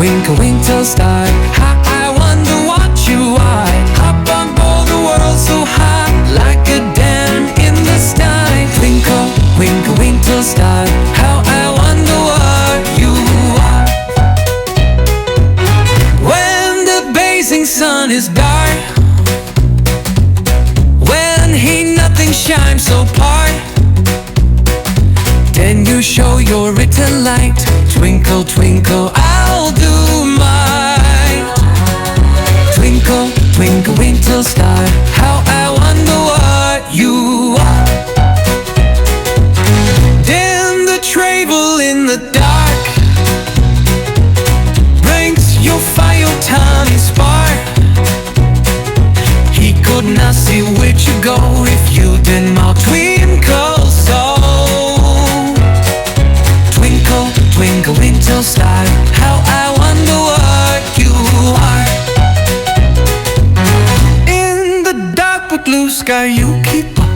Twinkle twinkle star, how I wonder what you are. Up above the world so high, like a diamond in the sky. Twinkle twinkle twinkle star, how I wonder what you are. When the blazing sun is dark, when nothing shines so bright, then you show your written light. Twinkle twinkle, I'll do mine. Twinkle twinkle twinkle star, how I wonder what you are. Then the travel in the dark brings your fire tiny spark. He could not see where you go if you didn't my twinkle so. Twinkle twinkle twinkle star, how I wonder what you are. In the dark but blue sky you keep on